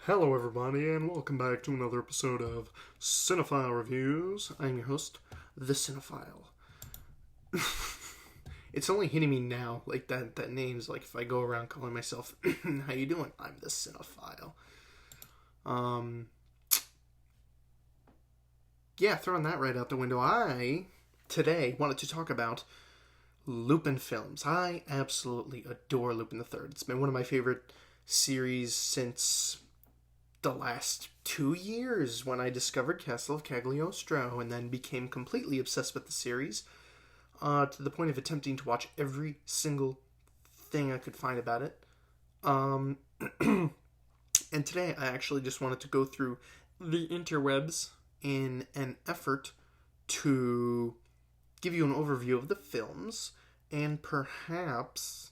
Hello, everybody, and welcome back to another episode of Cinefile Reviews. I'm your host, the Cinefile. It's only hitting me now, like that name's like if I go around calling myself, how you doing? I'm the Cinefile. Yeah, throwing that right out the window. I, today, wanted to talk about Lupin films. I absolutely adore Lupin the Third. It's been one of my favorite series since the last 2 years when I discovered Castle of Cagliostro and then became completely obsessed with the series to the point of attempting to watch every single thing I could find about it. And today I actually just wanted to go through the interwebs in an effort to give you an overview of the films and perhaps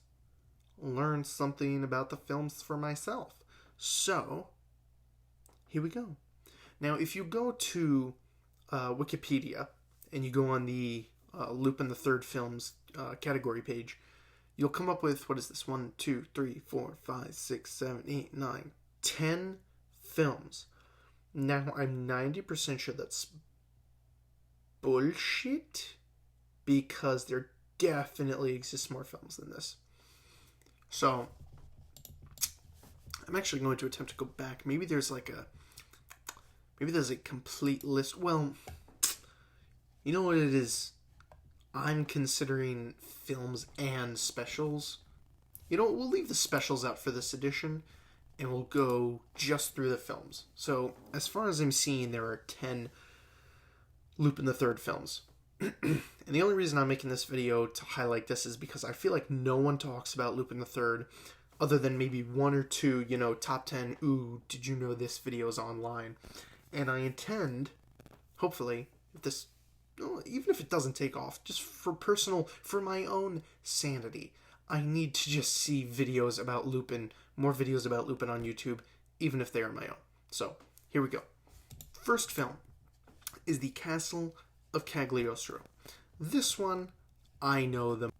learn something about the films for myself. So, here we go. Now, if you go to Wikipedia and you go on the Lupin the Third films category page, you'll come up with, what is this? 1, 2, 3, 4, 5, 6, 7, 8, 9, 10 films. Now, I'm 90% sure that's bullshit because there definitely exists more films than this. So, I'm actually going to attempt to go back. Maybe there's a complete list. Well, you know what it is? I'm considering films and specials. You know, we'll leave the specials out for this edition, and we'll go just through the films. So, as far as I'm seeing, there are 10 Lupin the Third films. And the only reason I'm making this video to highlight this is because I feel like no one talks about Lupin the Third other than maybe one or two, top 10, ooh, did you know this video is online? And I intend, hopefully, even if it doesn't take off, just for my own sanity, I need to just see videos about Lupin, more videos about Lupin on YouTube, even if they are my own. So, here we go. First film is The Castle of Cagliostro. This one, I know the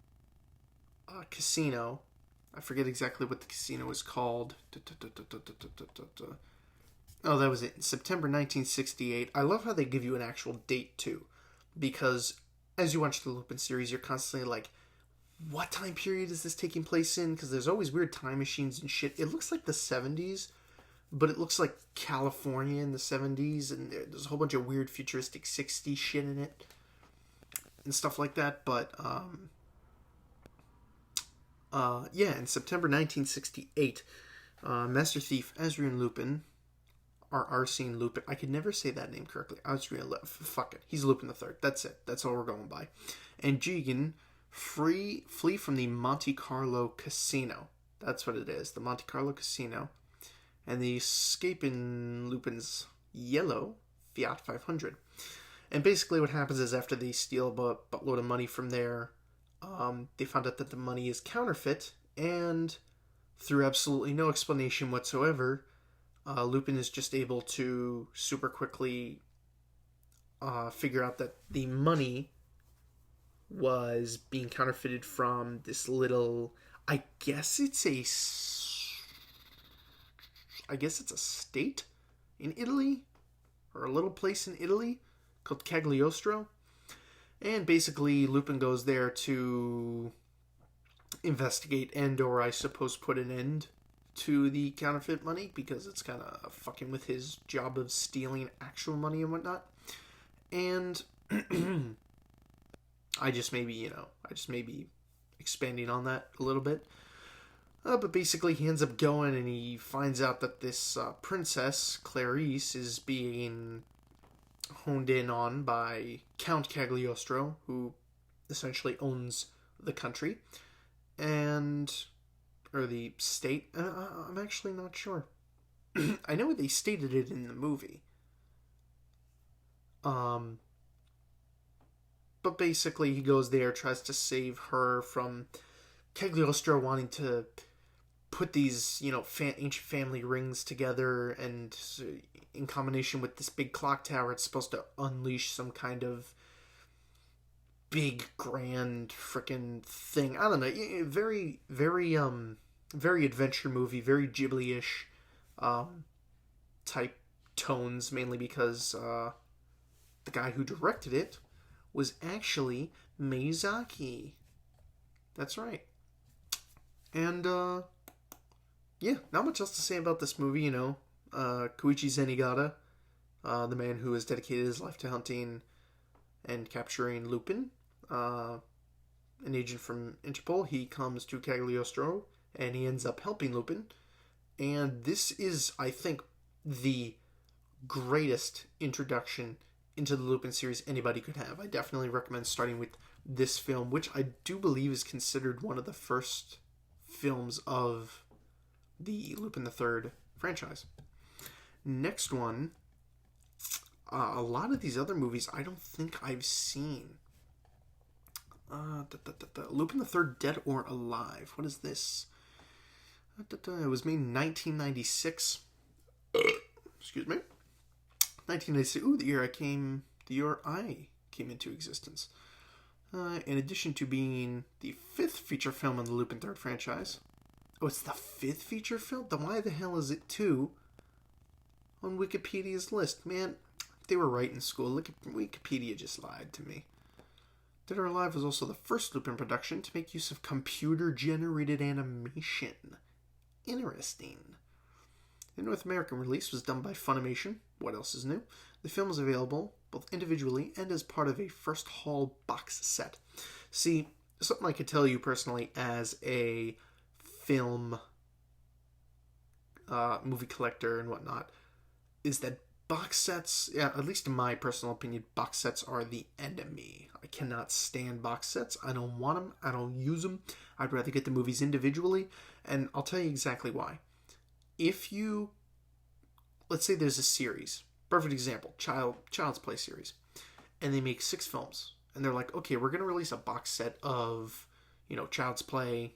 casino. I forget exactly what the casino is called. Oh, that was it. September 1968. I love how they give you an actual date, too. Because as you watch the Lupin series, you're constantly like, what time period is this taking place in? Because there's always weird time machines and shit. It looks like the 70s, but it looks like California in the 70s. And there's a whole bunch of weird futuristic 60s shit in it. And stuff like that. But, in September 1968, Master Thief Azrian Lupin, or Arsene Lupin, I could never say that name correctly. Azrian Lupin, fuck it. He's Lupin the Third. That's it. That's all we're going by. And Jigen flee from the Monte Carlo Casino. That's what it is. The Monte Carlo Casino. And they escape in Lupin's yellow Fiat 500. And basically what happens is after they steal a buttload of money from there, they found out that the money is counterfeit, and through absolutely no explanation whatsoever, Lupin is just able to super quickly figure out that the money was being counterfeited from this little, I guess it's a state in Italy, or a little place in Italy called Cagliostro. And basically, Lupin goes there to investigate and, or I suppose, put an end to the counterfeit money, because it's kind of fucking with his job of stealing actual money and whatnot. And I just may be expanding on that a little bit. But basically, he ends up going and he finds out that this princess, Clarice, is being honed in on by Count Cagliostro, who essentially owns the country, or the state. I'm actually not sure. I know they stated it in the movie. But basically he goes there, tries to save her from Cagliostro wanting to put these, ancient family rings together, and in combination with this big clock tower, it's supposed to unleash some kind of big, grand frickin' thing. I don't know. Very, very, very adventure movie, very Ghibli-ish. type tones, mainly because the guy who directed it was actually Miyazaki. That's right. And yeah, not much else to say about this movie, Koichi Zenigata, the man who has dedicated his life to hunting and capturing Lupin, an agent from Interpol. He comes to Cagliostro and he ends up helping Lupin. And this is, I think, the greatest introduction into the Lupin series anybody could have. I definitely recommend starting with this film, which I do believe is considered one of the first films of the Lupin the Third franchise. Next one, a lot of these other movies I don't think I've seen. Lupin the Third, Dead or Alive. What is this? It was made in 1996. Excuse me. 1996. Ooh, the year I came into existence. In addition to being the 5th feature film in the Lupin Third franchise. Oh, it's the 5th feature film? Then why the hell is it 2 on Wikipedia's list? Man, they were right in school. Wikipedia just lied to me. Dead or Alive was also the first Lupin production to make use of computer-generated animation. Interesting. The North American release was done by Funimation. What else is new? The film is available both individually and as part of a first haul box set. See, something I could tell you personally as a film movie collector and whatnot is that box sets, at least in my personal opinion, box sets are the enemy. I cannot stand box sets. I don't want them. I don't use them. I'd rather get the movies individually, and I'll tell you exactly why. If you, let's say there's a series, perfect example, Child's Play series, and they make 6 films, and they're like, okay, we're going to release a box set of, Child's Play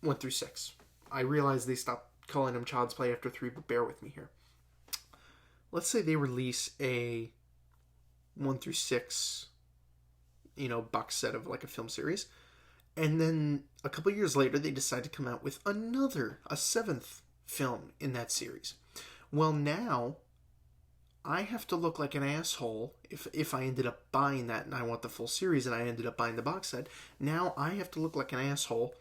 1 through 6. I realize they stopped calling them Child's Play after 3, but bear with me here. Let's say they release a 1 through 6, box set of like a film series. And then a couple years later, they decide to come out with a 7th film in that series. Well, now I have to look like an asshole if I ended up buying that and I want the full series and I ended up buying the box set. Now I have to look like an asshole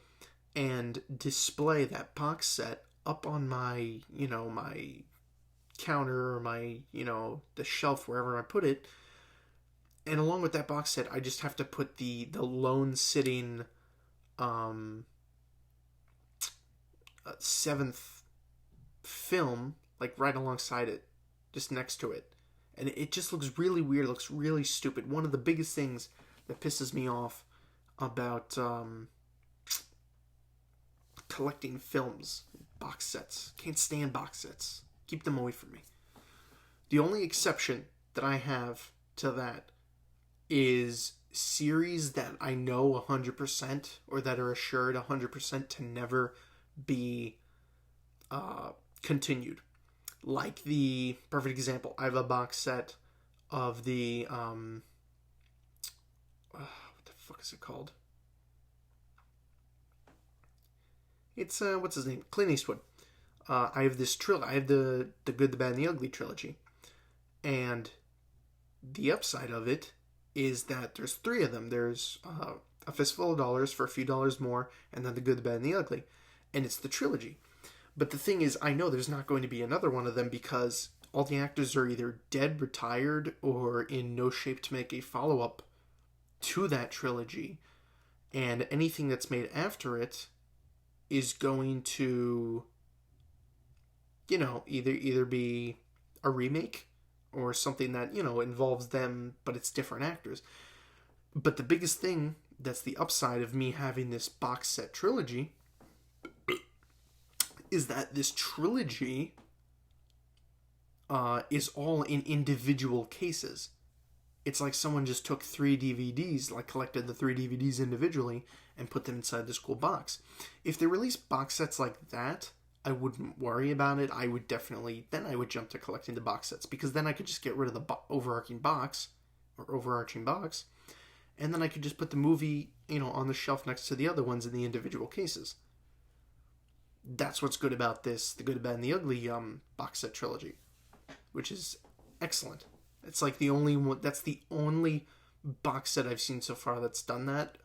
and display that box set up on my, my counter or my, the shelf, wherever I put it. And along with that box set, I just have to put the lone sitting 7th film like right alongside it, just next to it. And it just looks really weird, looks really stupid. One of the biggest things that pisses me off about collecting films, box sets. Can't stand box sets. Keep them away from me. The only exception that I have to that is series that I know 100% or that are assured 100% to never be continued. Like the perfect example, I have a box set of the what the fuck is it called? It's what's his name? Clint Eastwood. I have this trilogy. I have the Good, the Bad, and the Ugly trilogy, and the upside of it is that there's 3 of them. There's A Fistful of Dollars for a few dollars more, and then The Good, the Bad, and the Ugly, and it's the trilogy. But the thing is, I know there's not going to be another one of them because all the actors are either dead, retired, or in no shape to make a follow-up to that trilogy, and anything that's made after it is going to, either be a remake or something that, involves them, but it's different actors. But the biggest thing that's the upside of me having this box set trilogy is that this trilogy is all in individual cases. It's like someone just took 3 DVDs, like collected the 3 DVDs individually and put them inside the school box. If they release box sets like that, I wouldn't worry about it. I would jump to collecting the box sets because then I could just get rid of the overarching box, and then I could just put the movie, on the shelf next to the other ones in the individual cases. that's what's good about this, The Good, Bad, and the Ugly box set trilogy, which is excellent. It's like the only one, that's the only box set I've seen so far that's done that.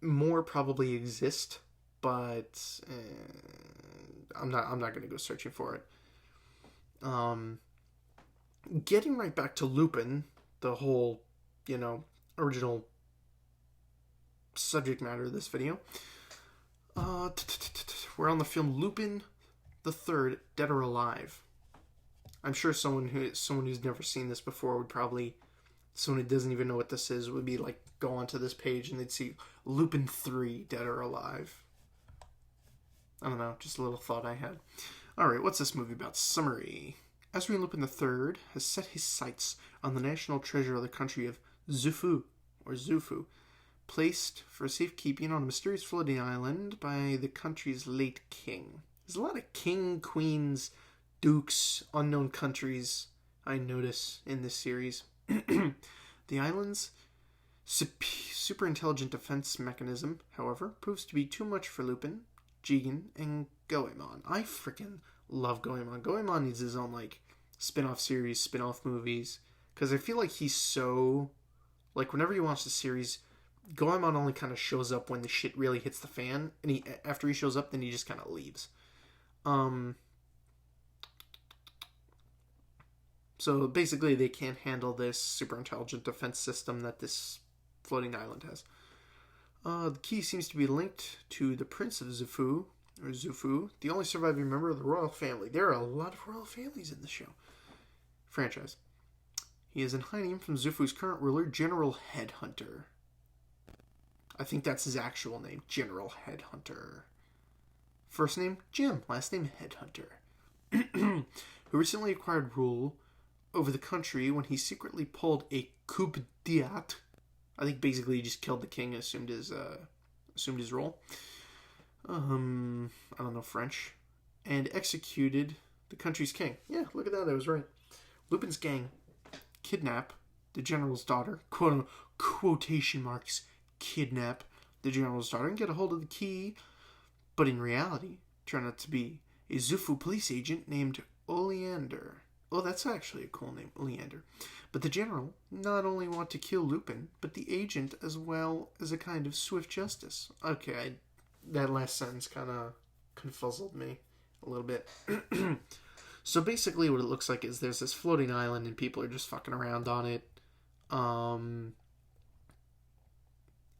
More probably exist, but I'm not going to go searching for it. Getting right back to Lupin, the whole, original subject matter of this video. We're on the film Lupin the Third, Dead or Alive. I'm sure someone who's never seen this before would probably, someone who doesn't even know what this is, would be like, go onto this page and they'd see Lupin 3, Dead or Alive. I don't know, just a little thought I had. Alright, what's this movie about? Summary. Ezra Lupin III has set his sights on the national treasure of the country of Zufu, placed for safekeeping on a mysterious floating island by the country's late king. There's a lot of king, queens, dukes, unknown countries I notice in this series. The island's super intelligent defense mechanism, however, proves to be too much for Lupin, Jigen, and Goemon. I freaking love Goemon. Goemon needs his own, spin-off series, spin-off movies, because I feel like he's so, whenever you watch the series, Goemon only kind of shows up when the shit really hits the fan, and after he shows up, then he just kind of leaves. So basically, they can't handle this super intelligent defense system that this floating island has. The key seems to be linked to the Prince of Zufu, the only surviving member of the royal family. There are a lot of royal families in the franchise. He is in hiding from Zufu's current ruler, General Headhunter. I think that's his actual name, General Headhunter. First name, Jim. Last name, Headhunter. Who recently acquired rule over the country when he secretly pulled a coup d'état. I think basically he just killed the king and assumed his role. I don't know French. And executed the country's king. Yeah, look at that. I was right. Lupin's gang kidnap the general's daughter. Quotation marks. Kidnap the general's daughter and get a hold of the key. But in reality, turn out to be a Zufu police agent named Oleander. Oh, that's actually a cool name, Oleander. But the general not only want to kill Lupin, but the agent as well as a kind of swift justice. Okay, that last sentence kind of confuzzled me a little bit. So basically what it looks like is there's this floating island and people are just fucking around on it.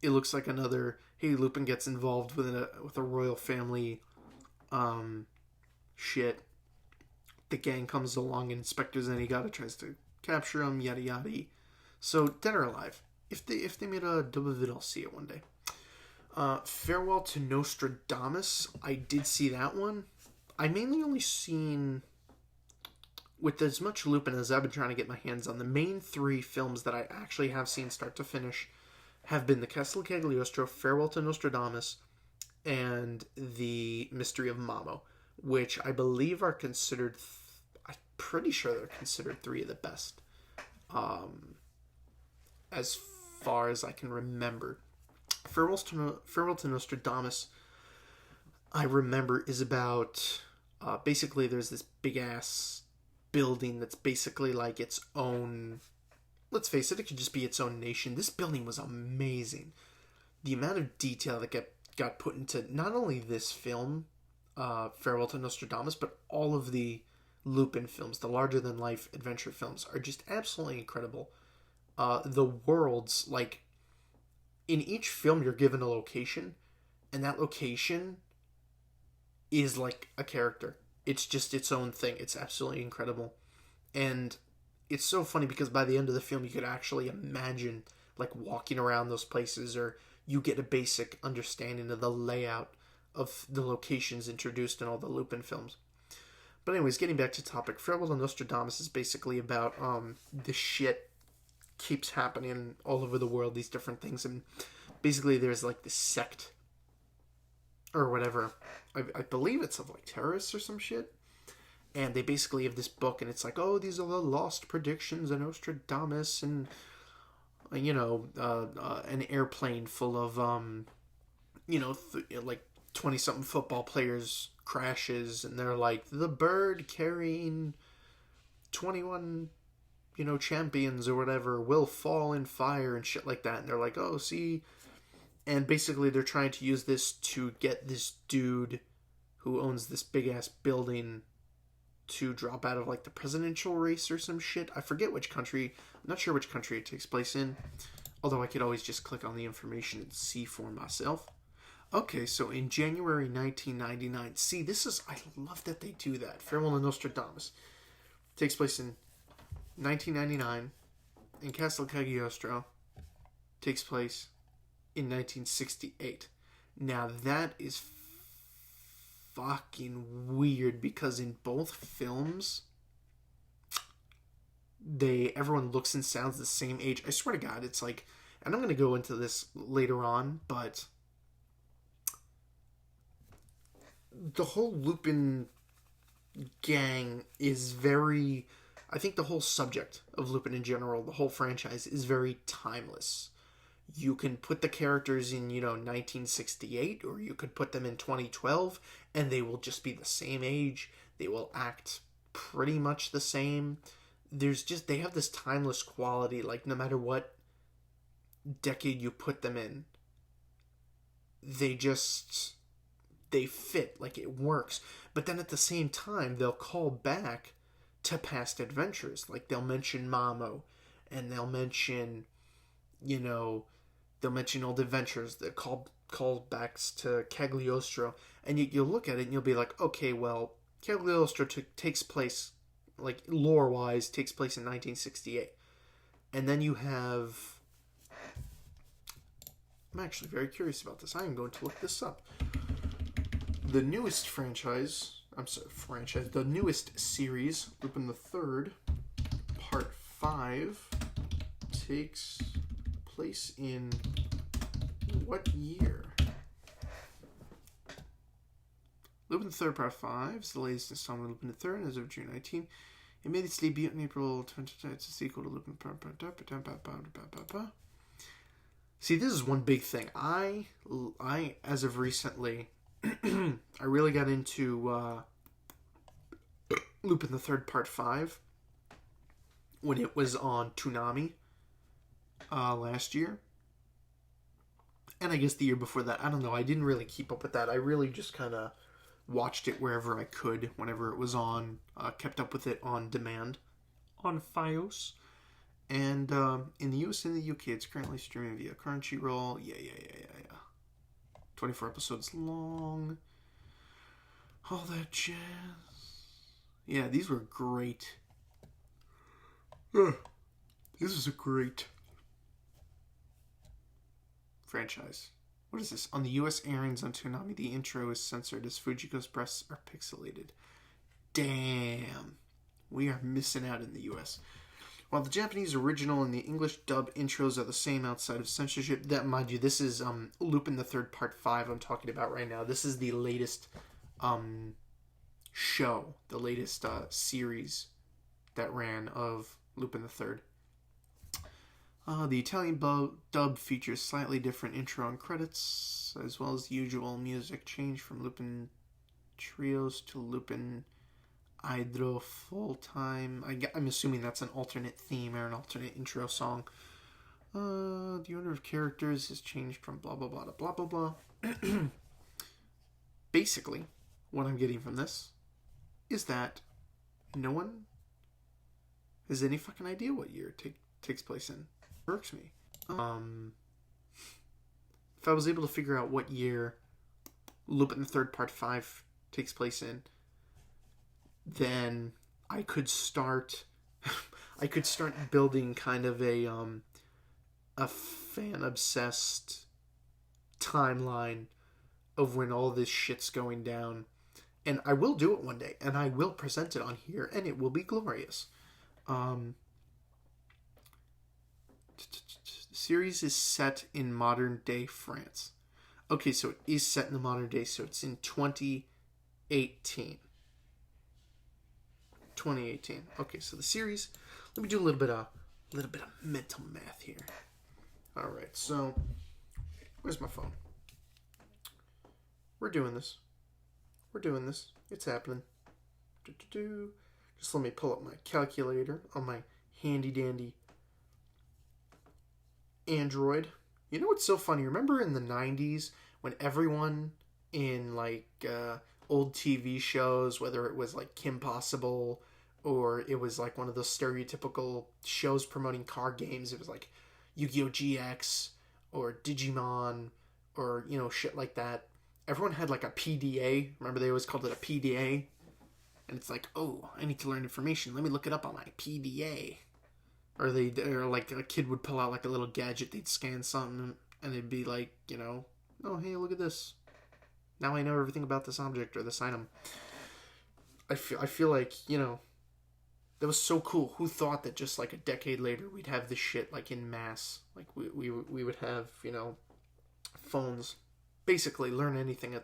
It looks like another, hey, Lupin gets involved with a royal family shit. The gang comes along and Inspector Zenigata tries to capture him, yada yada. So, Dead or Alive. If they made a double vid, I'll see it one day. Farewell to Nostradamus. I did see that one. I mainly only seen, with as much Lupin as I've been trying to get my hands on, the main 3 films that I actually have seen start to finish have been The Castle of Cagliostro, Farewell to Nostradamus, and The Mystery of Mamo, which I believe are considered, I'm pretty sure they're considered 3 of the best, as far as I can remember. Farewell to Nostradamus, I remember, is about, basically there's this big-ass building that's basically like its own, let's face it could just be its own nation. This building was amazing. The amount of detail that got put into not only this film, Farewell to Nostradamus, but all of the Lupin films, the larger-than-life adventure films, are just absolutely incredible. The worlds, in each film you're given a location, and that location is like a character. It's just its own thing. It's absolutely incredible. And it's so funny because by the end of the film you could actually imagine walking around those places, or you get a basic understanding of the layout of the locations introduced in all the Lupin films. But anyways, getting back to topic, Farewell to Nostradamus is basically about this shit keeps happening all over the world, these different things, and basically there's this sect or whatever, I believe it's of terrorists or some shit, and they basically have this book, and it's these are the lost predictions of Nostradamus, and an airplane full of 20-something football players crashes, and they're like, the bird carrying 21, champions or whatever will fall in fire and shit like that. And they're like, oh, see. And basically they're trying to use this to get this dude who owns this big-ass building to drop out of, like, the presidential race or some shit. I forget which country. I'm not sure which country it takes place in. Although I could always just click on the information and see for myself. Okay, so in January 1999. See, I love that they do that. Farewell to Nostradamus. Takes place in 1999 in Castel Cagliostro. Takes place in 1968. Now that is fucking weird because in both films everyone looks and sounds the same age. I swear to God, it's like, and I'm going to go into this later on, but the whole Lupin gang is very, I think the whole subject of Lupin in general, the whole franchise, is very timeless. You can put the characters in, 1968, or you could put them in 2012, and they will just be the same age. They will act pretty much the same. They have this timeless quality, like, no matter what decade you put them in, they fit, like, it works. But then at the same time, they'll call back to past adventures. Like, they'll mention Mamo, and they'll mention, old adventures, that callbacks to Cagliostro, and you'll look at it and you'll be like, okay, well, Cagliostro takes place, like, lore-wise, takes place in 1968. And then you have... I'm actually very curious about this. I am going to look this up. The newest the newest series, Lupin the Third, Part 5, takes place in what year? Lupin the Third, Part 5 is the latest installment of Lupin the Third as of June 19. It made its debut in April 20. It's a sequel to Lupin. See, this is one big thing. I as of recently, I really got into Lupin the Third, Part 5 when it was on Toonami last year. And I guess the year before that. I don't know. I didn't really keep up with that. I really just kind of watched it wherever I could, whenever it was on. Kept up with it on demand on Fios. And in the US and the UK, it's currently streaming via Crunchyroll. Yeah. 24 episodes long. All that jazz. Yeah, these were great. This is a great franchise. What is this? On the US airings on Toonami, the intro is censored as Fujiko's breasts are pixelated. Damn. We are missing out in the US. While the Japanese original and the English dub intros are the same outside of censorship, that, mind you, this is Lupin the Third Part 5 I'm talking about right now. This is the latest show, the latest series that ran of Lupin the Third. The Italian dub features slightly different intro and credits, as well as the usual music change from Lupin Trios to Lupin Hydro Full Time. I'm assuming that's an alternate theme or an alternate intro song. The order of characters has changed from blah blah blah to blah blah blah. Basically, what I'm getting from this is that no one has any fucking idea what year it takes place in. Irks me. If I was able to figure out what year Lupin the Third Part 5 takes place in, then I could start building kind of a fan obsessed timeline of when all this shit's going down. And I will do it one day, and I will present it on here, and it will be glorious. The series is set in modern day France. Okay, so it is set in the modern day, so it's in 2018. 2018. Okay, so the series. Let me do a little bit of mental math here. All right, so where's my phone? We're doing this. We're doing this. It's happening. Just let me pull up my calculator on my handy dandy Android. You know what's so funny? Remember in the 90s when everyone in like old TV shows, whether it was like Kim Possible or it was like one of those stereotypical shows promoting card games, it was like Yu-Gi-Oh! GX or Digimon or, you know, shit like that. Everyone had like a PDA. Remember they always called it a PDA? And it's like, oh, I need to learn information. Let me look it up on my PDA. Or like a kid would pull out like a little gadget. They'd scan something and it'd be like, you know, oh, hey, look at this. Now I know everything about this object or this item. I feel like, you know, that was so cool. Who thought that just like a decade later we'd have this shit like in mass? Like we would have, you know, phones. Basically learn anything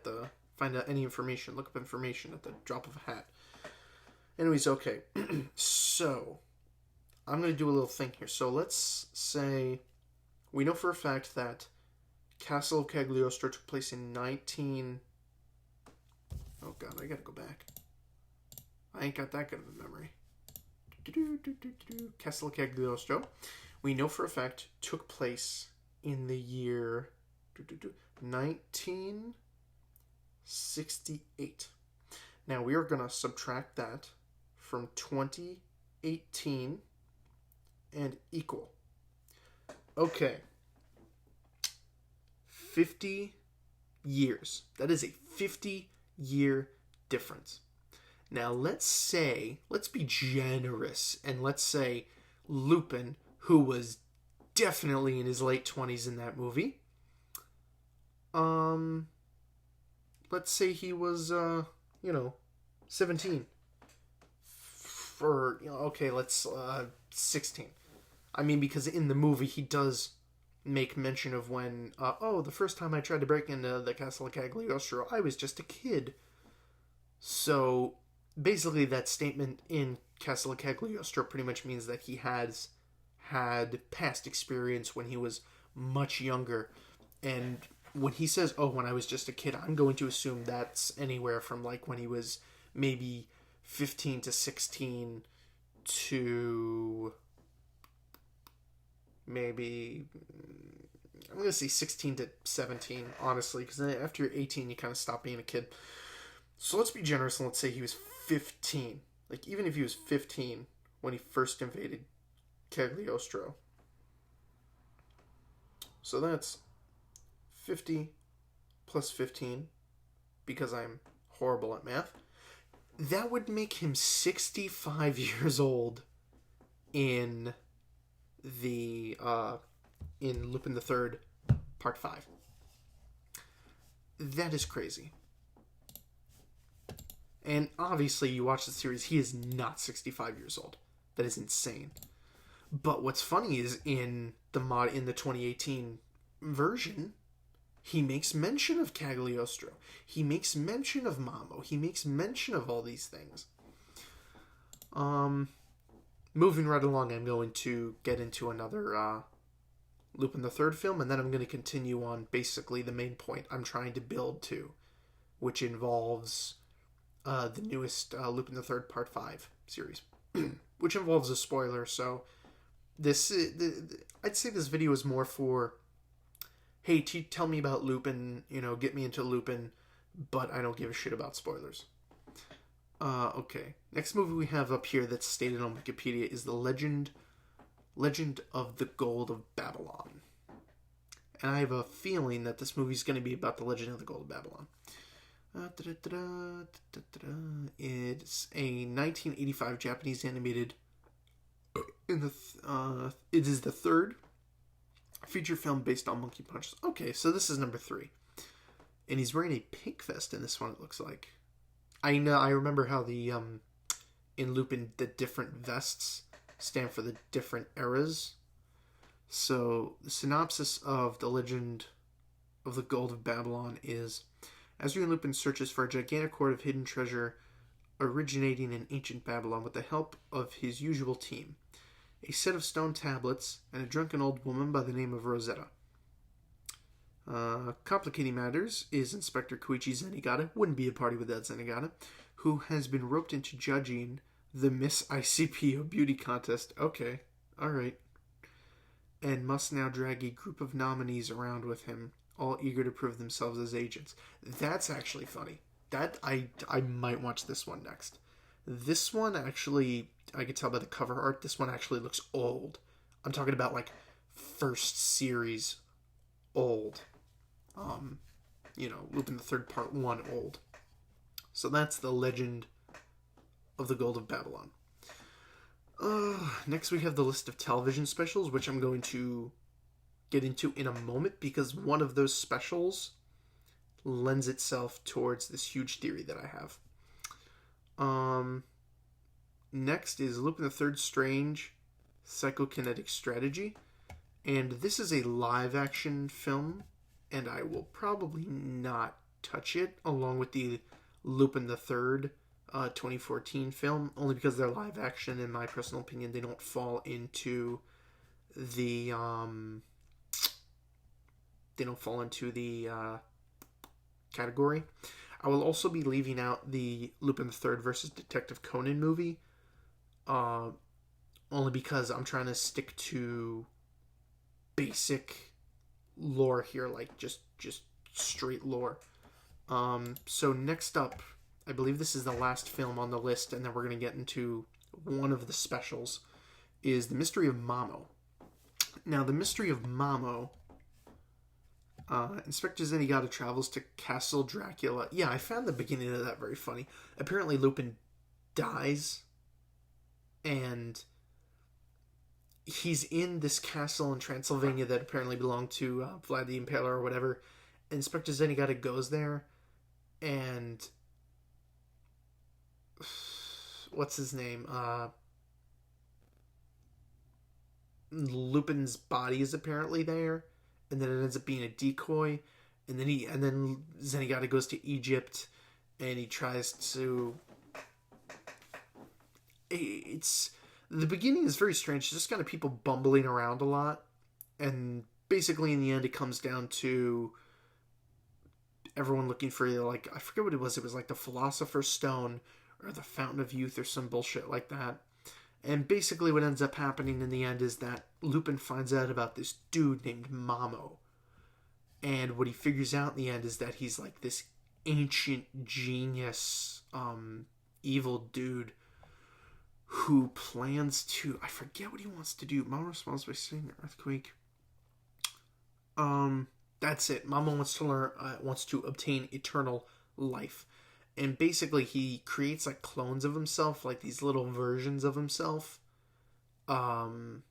find out any information, look up information at the drop of a hat. Anyways, okay. So, I'm going to do a little thing here. So let's say we know for a fact that Castle of Cagliostro took place in Oh god, I gotta go back. I ain't got that good of a memory. Castle of Cagliostro, we know for a fact, took place in the year 1968. Now we are going to subtract that from 2018 and equal. Okay. 50 years. That is a 50-year difference. Now let's be generous, and let's say Lupin, who was definitely in his late 20s in that movie, let's say he was, 17. Let's, 16. I mean, because in the movie he does make mention of when, the first time I tried to break into the Castle of Cagliostro, I was just a kid. So, basically that statement in Castle of Cagliostro pretty much means that he has had past experience when he was much younger. And when he says, when I was just a kid, I'm going to assume that's anywhere from like when he was maybe 15 to 16 to maybe, I'm going to say 16 to 17, honestly, because after you're 18, you kind of stop being a kid. So let's be generous and let's say he was 15. Like, even if he was 15 when he first invaded Cagliostro. So that's 50 plus 15, because I'm horrible at math. That would make him 65 years old in the in Lupin the Third, Part 5. That is crazy. And obviously, you watch the series, he is not 65 years old. That is insane. But what's funny is in the 2018 version, he makes mention of Cagliostro. He makes mention of Mamo. He makes mention of all these things. Moving right along, I'm going to get into another Lupin the Third film, and then I'm going to continue on basically the main point I'm trying to build to, which involves the newest Lupin the Third Part 5 series, which involves a spoiler. So I'd say this video is more for, hey, tell me about Lupin, get me into Lupin, but I don't give a shit about spoilers. Okay. Next movie we have up here that's stated on Wikipedia is The Legend of the Gold of Babylon. And I have a feeling that this movie is going to be about the Legend of the Gold of Babylon. It's a 1985 Japanese animated. It is the third feature film based on Monkey Punch. Okay, so this is number 3, and he's wearing a pink vest in this one. It looks like. I remember how the in Lupin the different vests stand for the different eras. So the synopsis of The Legend of the Gold of Babylon is: Azrian Lupin searches for a gigantic hoard of hidden treasure originating in ancient Babylon with the help of his usual team, a set of stone tablets, and a drunken old woman by the name of Rosetta. Complicating matters is Inspector Koichi Zenigata, wouldn't be a party without Zenigata, who has been roped into judging the Miss ICPO beauty contest. Okay, alright. And must now drag a group of nominees around with him, all eager to prove themselves as agents. That's actually funny. That I might watch this one next. This one actually, I could tell by the cover art, this one actually looks old. I'm talking about like first series old. Lupin the Third Part 1 old. So that's the Legend of the Gold of Babylon. Next we have the list of television specials, which I'm going to get into in a moment because one of those specials lends itself towards this huge theory that I have. Next is Lupin the Third Strange Psychokinetic Strategy. And this is a live action film, and I will probably not touch it along with the Lupin the Third 2014 film, only because they're live action. In my personal opinion, they don't fall into the category. I will also be leaving out the Lupin the Third versus Detective Conan movie, only because I'm trying to stick to basic lore here, like just straight lore. So next up, I believe this is the last film on the list, and then we're going to get into one of the specials, is The Mystery of Mamo. Now, The Mystery of Mamo, Inspector Zenigata travels to Castle Dracula. Yeah, I found the beginning of that very funny. Apparently Lupin dies, and he's in this castle in Transylvania that apparently belonged to Vlad the Impaler or whatever. Inspector Zenigata goes there, and what's his name? Lupin's body is apparently there, and then it ends up being a decoy, and then Zenigata goes to Egypt, and he tries to. It's the beginning is very strange. It's just kind of people bumbling around a lot, and basically in the end, it comes down to everyone looking for, like, I forget what it was. It was like the Philosopher's Stone or the Fountain of Youth or some bullshit like that. And basically what ends up happening in the end is that Lupin finds out about this dude named Mamo. And what he figures out in the end is that he's like this ancient genius, evil dude who plans to, I forget what he wants to do. Mamo responds by saying an earthquake. That's it. Mamo wants to obtain eternal life. And basically he creates like clones of himself, like these little versions of himself. And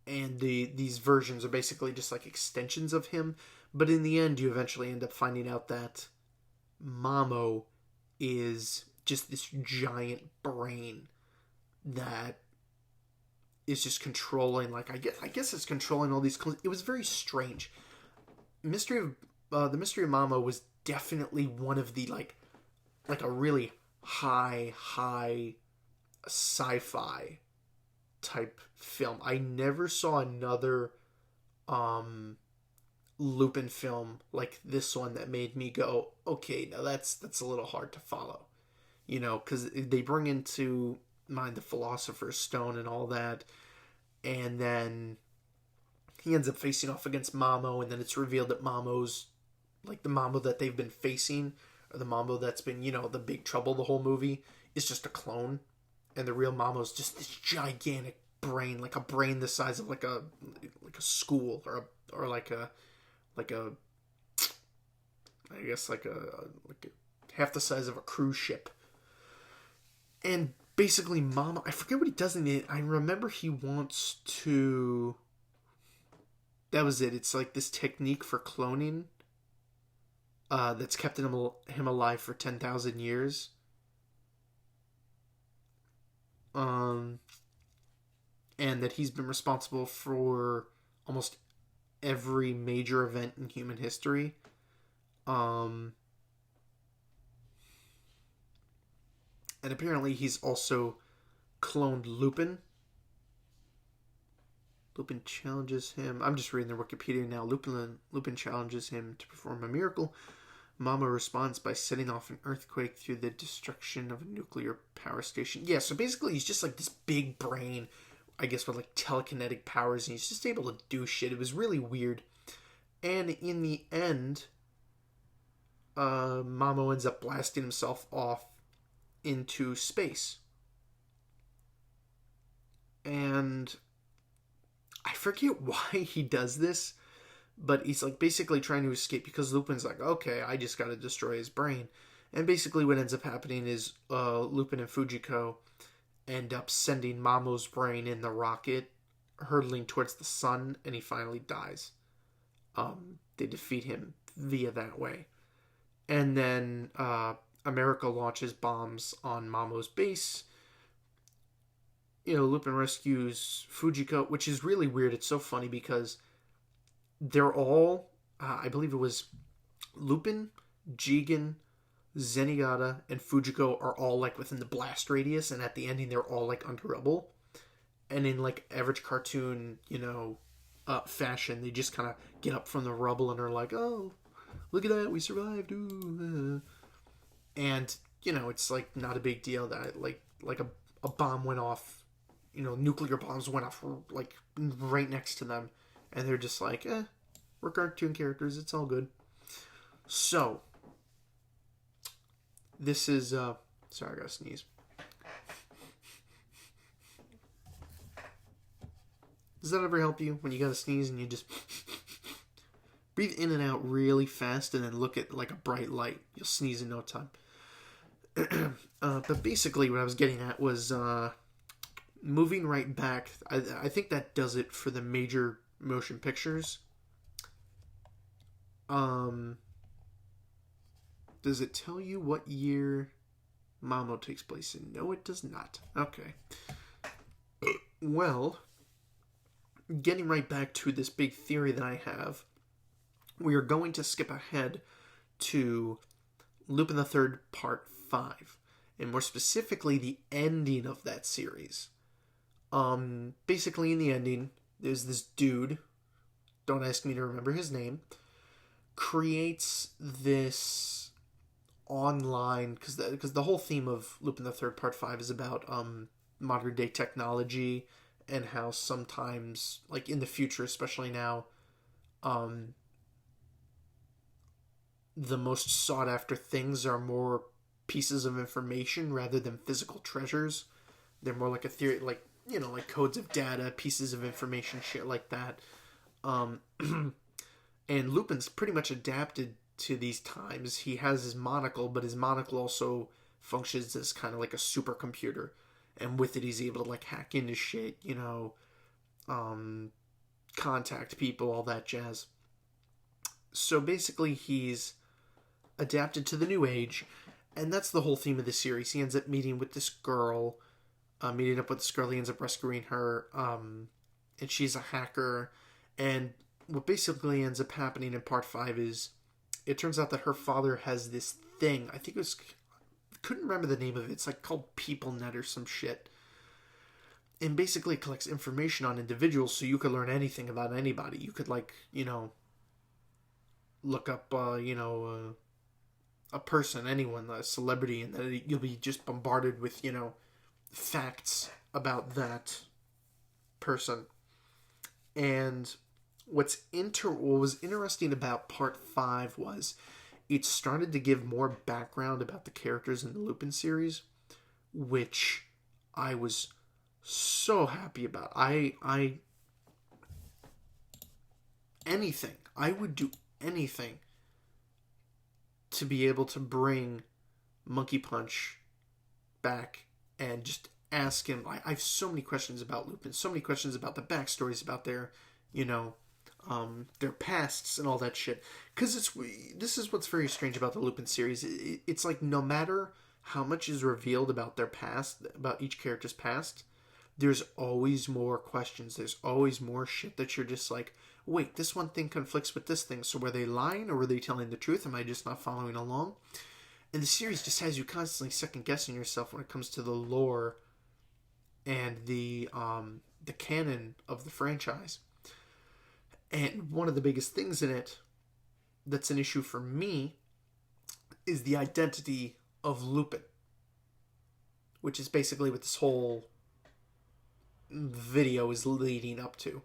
these versions are basically just like extensions of him. But in the end, you eventually end up finding out that Mamo is just this giant brain that is just controlling, like, I guess it's controlling all these clones. It was very strange. The Mystery of Mamo was definitely one of the, like a really high sci-fi type film. I never saw another Lupin film like this one that made me go, okay, now that's a little hard to follow. Because they bring into mind the Philosopher's Stone and all that, and then he ends up facing off against Mamo, and then it's revealed that Mamo's, like, the Mamo that they've been facing, or the Mamo that's been, the big trouble the whole movie, is just a clone, and the real Mamo's just this gigantic brain, like a brain the size of like a school, or half the size of a cruise ship. And basically Mamo, I forget what he does in it. I remember he wants to, that was it. It's like this technique for cloning that's kept him alive for 10,000 years. And that he's been responsible for almost every major event in human history. And apparently he's also cloned Lupin. Lupin challenges him. I'm just reading the Wikipedia now. Lupin challenges him to perform a miracle. Mamo responds by setting off an earthquake through the destruction of a nuclear power station. Yeah, so basically he's just like this big brain, I guess, with like telekinetic powers, and he's just able to do shit. It was really weird. And in the end, Mamo ends up blasting himself off into space. And I forget why he does this, but he's like basically trying to escape because Lupin's like, okay, I just gotta destroy his brain. And basically what ends up happening is Lupin and Fujiko end up sending Mamo's brain in the rocket, hurtling towards the sun, and he finally dies. They defeat him via that way. And then America launches bombs on Mamo's base. You know, Lupin rescues Fujiko, which is really weird. It's so funny because they're all, I believe it was Lupin, Jigen, Zenigata, and Fujiko are all like within the blast radius, and at the ending they're all like under rubble. And in like average cartoon, fashion, they just kind of get up from the rubble and are like, oh, look at that, we survived, ooh. And, it's like not a big deal that like a bomb went off, nuclear bombs went off like right next to them. And they're just like, we're cartoon characters, it's all good. So, this is, sorry, I gotta sneeze. Does that ever help you when you gotta sneeze and you just breathe in and out really fast and then look at like a bright light? You'll sneeze in no time. But basically what I was getting at was moving right back. I think that does it for the major motion pictures. Does it tell you what year Mamo takes place in? No, it does not. Okay. Well, getting right back to this big theory that I have, we are going to skip ahead to Lupin the Third Part 5, and more specifically the ending of that series. Basically in the ending, there's this dude, don't ask me to remember his name, creates this online, because the whole theme of Lupin the Third Part 5 is about modern day technology and how sometimes, like in the future, especially now, the most sought after things are more pieces of information rather than physical treasures. They're more like a theory, like, like codes of data, pieces of information, shit like that. And Lupin's pretty much adapted to these times. He has his monocle, but his monocle also functions as kind of like a supercomputer. And with it, he's able to like hack into shit, contact people, all that jazz. So basically, he's adapted to the new age, and that's the whole theme of the series. He ends up meeting with this girl, he ends up rescuing her, and she's a hacker, and what basically ends up happening in Part 5 is, it turns out that her father has this thing, I think it was, couldn't remember the name of it, it's like called PeopleNet or some shit, and basically it collects information on individuals, so you could learn anything about anybody. You could like, look up, a person, anyone, a celebrity, and then you'll be just bombarded with, facts about that person. And what was interesting about Part 5 was it started to give more background about the characters in the Lupin series, which I was so happy about. I would do anything to be able to bring Monkey Punch back and just ask him. I have so many questions about Lupin, so many questions about the backstories, about their, their pasts and all that shit. Because this is what's very strange about the Lupin series. It's like no matter how much is revealed about their past, about each character's past, there's always more questions. There's always more shit that you're just like, wait, this one thing conflicts with this thing. So were they lying or were they telling the truth? Am I just not following along? And the series just has you constantly second guessing yourself when it comes to the lore and the the canon of the franchise. And one of the biggest things in it that's an issue for me is the identity of Lupin, which is basically what this whole video is leading up to.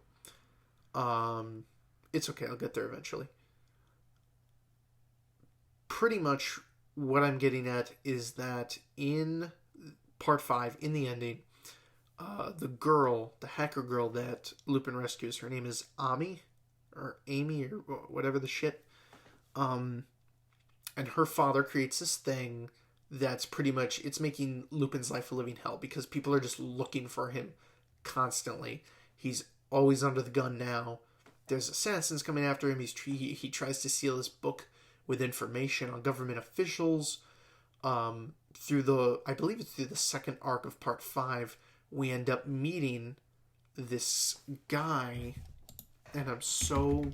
It's okay, I'll get there eventually. Pretty much what I'm getting at is that in part 5, in the ending, the hacker girl that Lupin rescues, her name is Amy, or whatever the shit. And her father creates this thing that's pretty much, it's making Lupin's life a living hell because people are just looking for him constantly. He's always under the gun now. There's assassins coming after him. He tries to steal this book with information on government officials. I believe it's through the second arc of part 5, we end up meeting this guy, and I'm so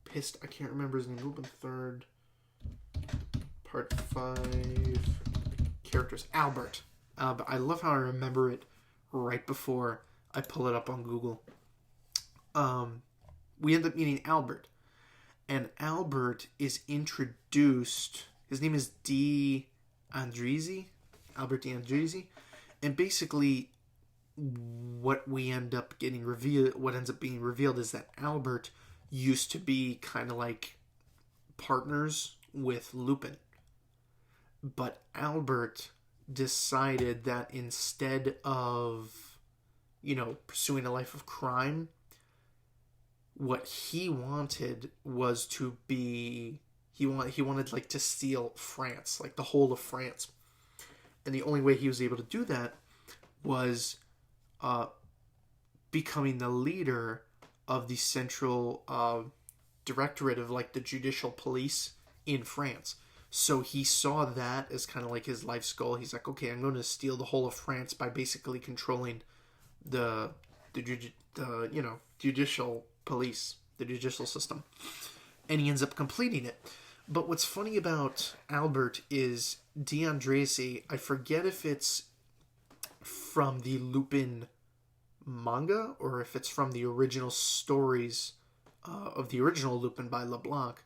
pissed I can't remember his name. Lupin III, part 5 characters. Albert. I love how I remember it right before I pull it up on Google. We end up meeting Albert. And Albert is introduced. His name is D'Andresi. Albert D'Andresi. And basically, what ends up being revealed is that Albert used to be kind of like partners with Lupin. But Albert decided that instead of, pursuing a life of crime, what he wanted was to be, he wanted like to steal France, like the whole of France. And the only way he was able to do that was becoming the leader of the central directorate of like the judicial police in France. So he saw that as kind of like his life's goal. He's like, okay, I'm going to steal the whole of France by basically controlling the judicial police, the judicial system. And he ends up completing it. But what's funny about Albert is D'Andresi, I forget if it's from the Lupin manga or if it's from the original stories of the original Lupin by LeBlanc.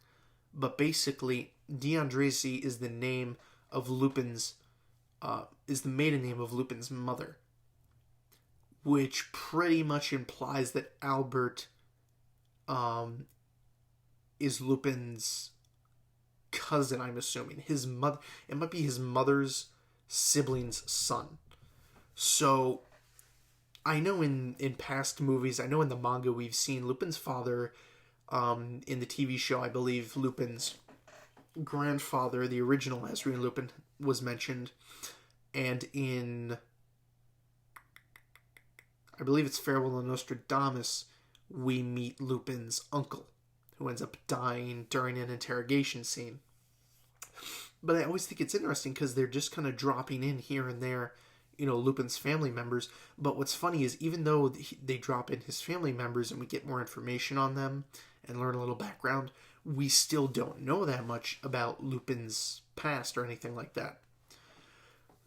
But basically, D'Andresi is the name of Lupin's, is the maiden name of Lupin's mother. Which pretty much implies that Albert is Lupin's cousin, I'm assuming. His mother, it might be his mother's sibling's son. So, I know in past movies, I know in the manga we've seen Lupin's father, in the TV show, I believe Lupin's grandfather, the original Asrian Lupin, was mentioned. And in, I believe it's Farewell to Nostradamus, we meet Lupin's uncle, who ends up dying during an interrogation scene. But I always think it's interesting because they're just kind of dropping in here and there, Lupin's family members. But what's funny is even though they drop in his family members and we get more information on them and learn a little background, we still don't know that much about Lupin's past or anything like that.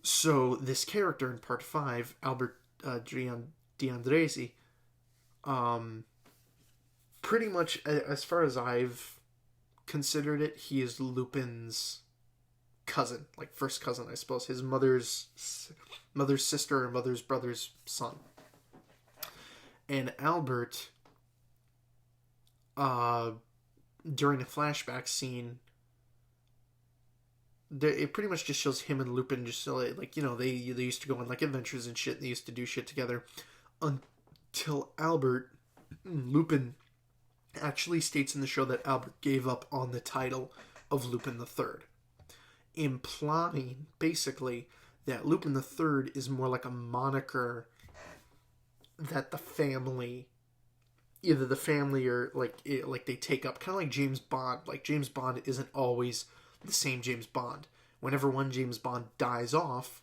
So this character in part 5, Albert D'Andresi, pretty much, as far as I've considered it, he is Lupin's cousin, like first cousin, I suppose, his mother's sister or mother's brother's son. And Albert, during a flashback scene, it pretty much just shows him and Lupin just like, they used to go on like adventures and shit, and they used to do shit together, until Lupin actually states in the show that Albert gave up on the title of Lupin III, implying basically that Lupin III is more like a moniker that the family, either the family or like they take up, kind of like James Bond. Like James Bond isn't always the same James Bond. Whenever one James Bond dies off,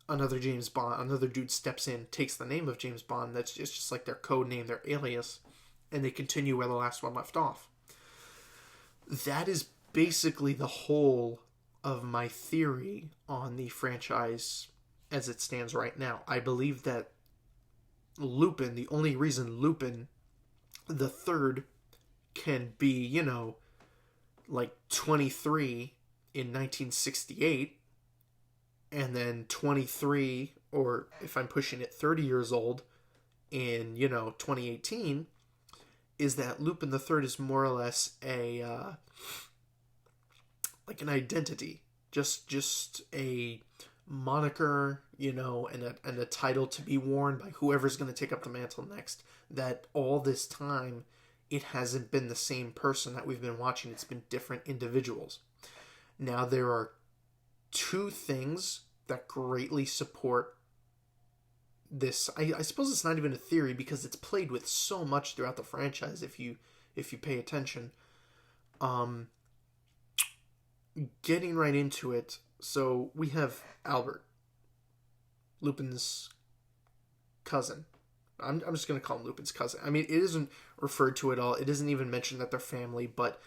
another dude steps in, takes the name of James Bond. That's just like their code name, their alias, and they continue where the last one left off. That is basically the whole of my theory on the franchise as it stands right now. I believe that Lupin, the only reason Lupin the third can be, like 23 in 1968, and then 23, or if I'm pushing it, 30 years old in, 2018, is that Lupin the third is more or less like an identity, just a moniker, and a title to be worn by whoever's going to take up the mantle next. That all this time, it hasn't been the same person that we've been watching. It's been different individuals. Now, there are two things that greatly support this. I suppose it's not even a theory, because it's played with so much throughout the franchise if you pay attention. Getting right into it, so we have Albert, Lupin's cousin. I'm just going to call him Lupin's cousin. I mean, it isn't referred to at all. It isn't even mentioned that they're family, but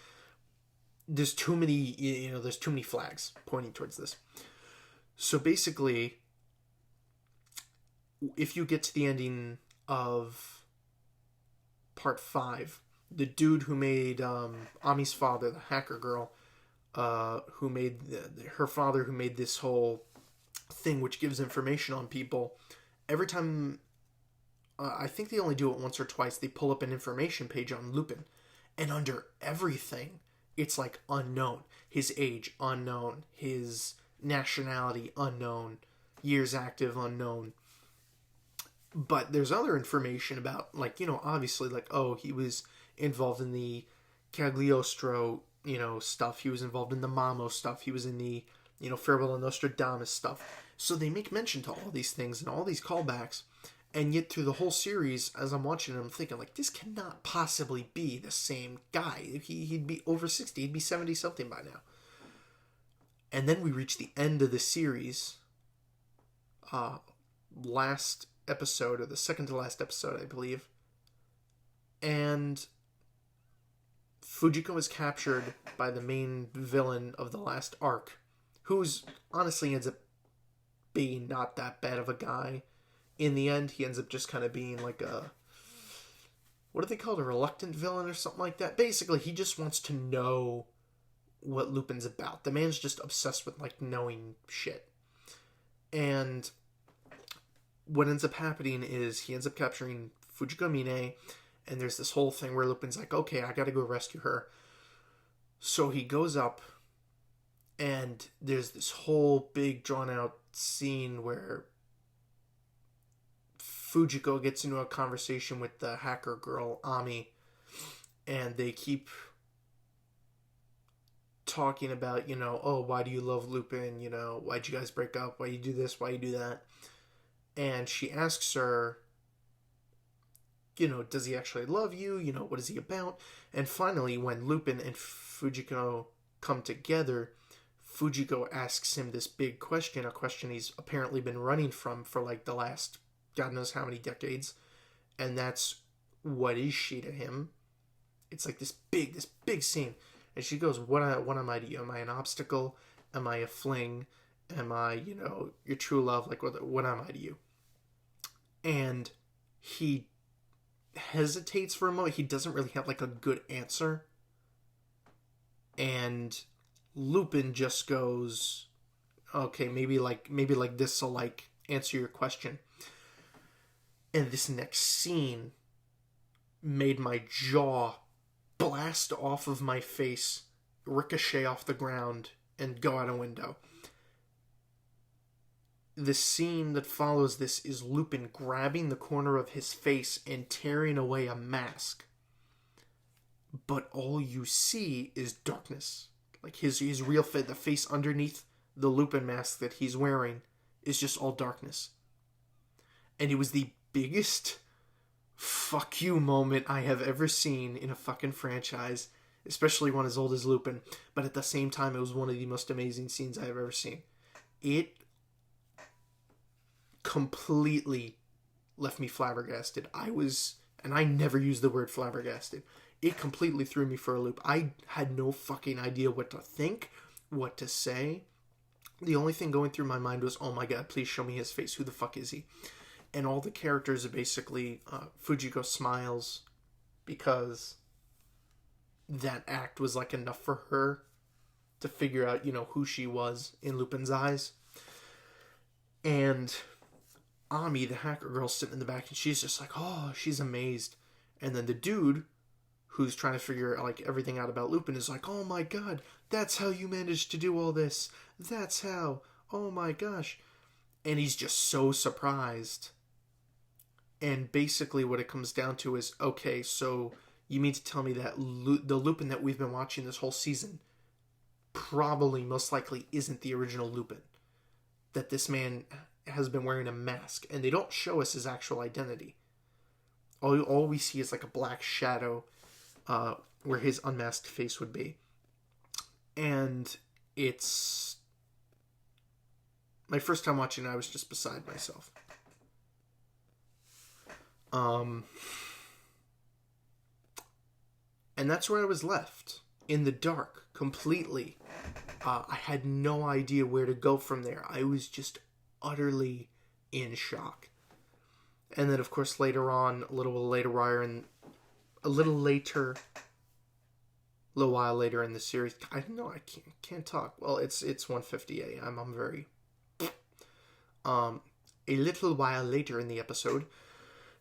there's too many, there's too many flags pointing towards this. So basically, if you get to the ending of part 5, the dude who made Ami's father, the hacker girl, who made her father, who made this whole thing which gives information on people, every time, I think they only do it once or twice, they pull up an information page on Lupin, and under everything, it's like unknown. His age, unknown. His nationality, unknown. Years active, unknown. But there's other information about, like, obviously, like, oh, he was involved in the Cagliostro, stuff. He was involved in the Mamo stuff. He was in the, Farewell to Nostradamus stuff. So they make mention to all these things and all these callbacks. And yet through the whole series, as I'm watching it, I'm thinking, like, this cannot possibly be the same guy. He'd be over 60. He'd be 70-something by now. And then we reach the end of the series. Last episode, or the second to last episode, I believe. And Fujiko is captured by the main villain of the last arc, who's honestly ends up being not that bad of a guy. In the end, he ends up just kind of being like a, what do they call it, a reluctant villain or something like that. Basically, he just wants to know what Lupin's about. The man's just obsessed with, like, knowing shit. And what ends up happening is he ends up capturing Fujiko Mine, and there's this whole thing where Lupin's like, okay, I gotta go rescue her. So he goes up, and there's this whole big drawn-out scene where Fujiko gets into a conversation with the hacker girl, Ami, and they keep talking about, oh, why do you love Lupin? Why'd you guys break up? Why you do this? Why you do that? And she asks her, does he actually love you? What is he about? And finally, when Lupin and Fujiko come together, Fujiko asks him this big question, a question he's apparently been running from for, like, the last God knows how many decades. And that's, what is she to him? It's like this big scene. And she goes, what am I to you? Am I an obstacle? Am I a fling? Am I, your true love? Like, what am I to you? And he hesitates for a moment. He doesn't really have, like, a good answer. And Lupin just goes, okay, maybe like this will, like, answer your question. And this next scene made my jaw blast off of my face, ricochet off the ground, and go out a window. The scene that follows this is Lupin grabbing the corner of his face and tearing away a mask. But all you see is darkness. Like his real face, the face underneath the Lupin mask that he's wearing is just all darkness. And it was the biggest fuck you moment I have ever seen in a fucking franchise, especially one as old as Lupin. But at the same time, it was one of the most amazing scenes I have ever seen. It completely left me flabbergasted. And I never use the word flabbergasted. It completely threw me for a loop. I had no fucking idea what to think, what to say. The only thing going through my mind was, oh my god, please show me his face. Who the fuck is he? And all the characters are basically Fujiko smiles because that act was like enough for her to figure out, who she was in Lupin's eyes. And Ami, the hacker girl, sitting in the back, and she's just like, oh, she's amazed. And then the dude, who's trying to figure like everything out about Lupin, is like, oh my god, that's how you managed to do all this. That's how. Oh my gosh. And he's just so surprised. And basically what it comes down to is, okay, so you mean to tell me that the Lupin that we've been watching this whole season probably, most likely, isn't the original Lupin? That this man has been wearing a mask, and they don't show us his actual identity. All we see is like a black shadow where his unmasked face would be. And it's... my first time watching it, I was just beside myself. And that's where I was left. In the dark, completely. I had no idea where to go from there. I was just utterly in shock. And then, of course, later on, a little while later in the series, I can't talk. Well, it's 1:50 a.m. I'm very... a little while later in the episode,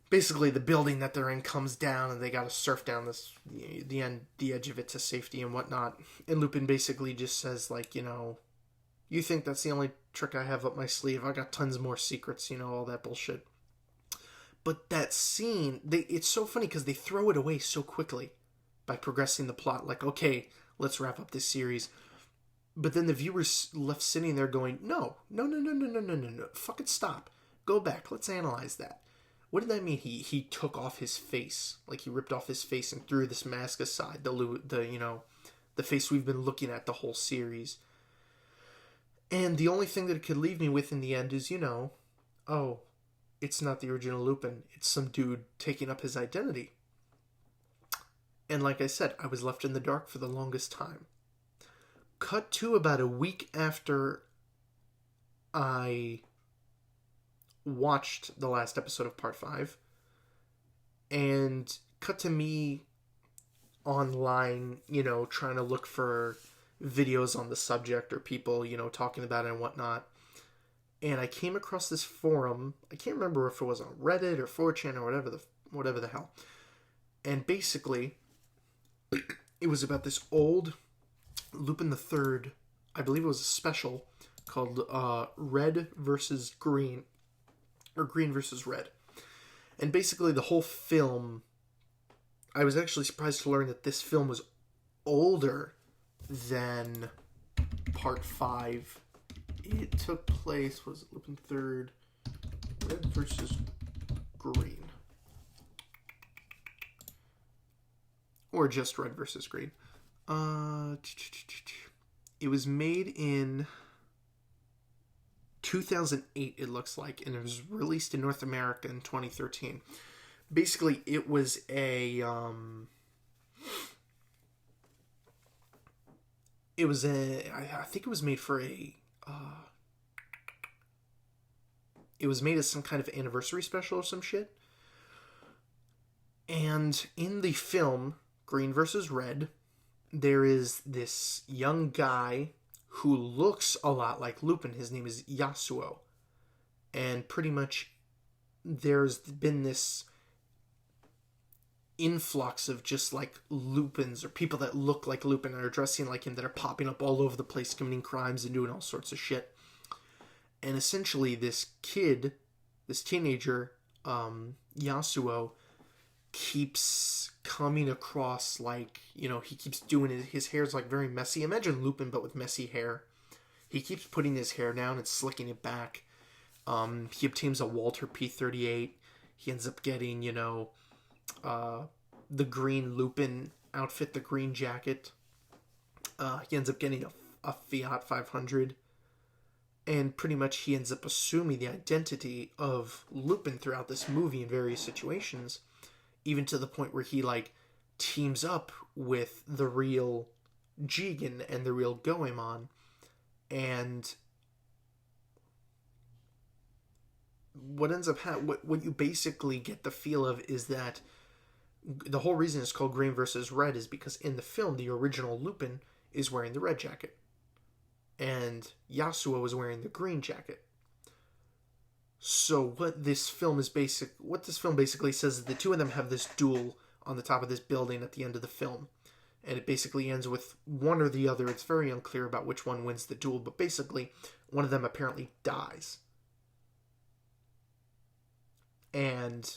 basically the building that they're in comes down, and they gotta surf down the edge of it to safety and whatnot. And Lupin basically just says, like, you think that's the only trick I have up my sleeve? I got tons more secrets, all that bullshit. But that scene, it's so funny because they throw it away so quickly by progressing the plot. Like, okay, let's wrap up this series. But then the viewer's left sitting there going, no, fucking stop. Go back, let's analyze that. What did that mean? He took off his face, like he ripped off his face and threw this mask aside, the face we've been looking at the whole series. And the only thing that it could leave me with in the end is, oh, it's not the original Lupin. It's some dude taking up his identity. And like I said, I was left in the dark for the longest time. Cut to about a week after I watched the last episode of Part 5. And cut to me online, trying to look for videos on the subject or people, talking about it and whatnot. And I came across this forum. I can't remember if it was on Reddit or 4chan or whatever the hell. And basically, it was about this old Lupin the Third. I believe it was a special called Red versus Green, or Green versus Red. And basically, the whole film. I was actually surprised to learn that this film was older than Part 5. It took place, was it Lupin Third, Red versus Green. Or just Red versus Green. It was made in 2008, it looks like, and it was released in North America in 2013. Basically, it was I think it was made for it was made as some kind of anniversary special or some shit. And in the film, Green versus Red, there is this young guy who looks a lot like Lupin. His name is Yasuo. And pretty much there's been this influx of just like Lupins or people that look like Lupin and are dressing like him that are popping up all over the place, committing crimes and doing all sorts of shit. And essentially this teenager, Yasuo, keeps coming across like, he keeps doing his hair's like very messy. Imagine Lupin but with messy hair. He keeps putting his hair down and slicking it back. He obtains a Walter P38. He ends up getting, the green Lupin outfit, the green jacket. He ends up getting a Fiat 500. And pretty much he ends up assuming the identity of Lupin throughout this movie in various situations. Even to the point where he, teams up with the real Jigen and the real Goemon. And what ends up what you basically get the feel of is that the whole reason it's called Green versus Red is because in the film the original Lupin is wearing the red jacket and Yasuo is wearing the green jacket. So what this film basically says is the two of them have this duel on the top of this building at the end of the film. And it basically ends with one or the other. It's very unclear about which one wins the duel, but basically one of them apparently dies. And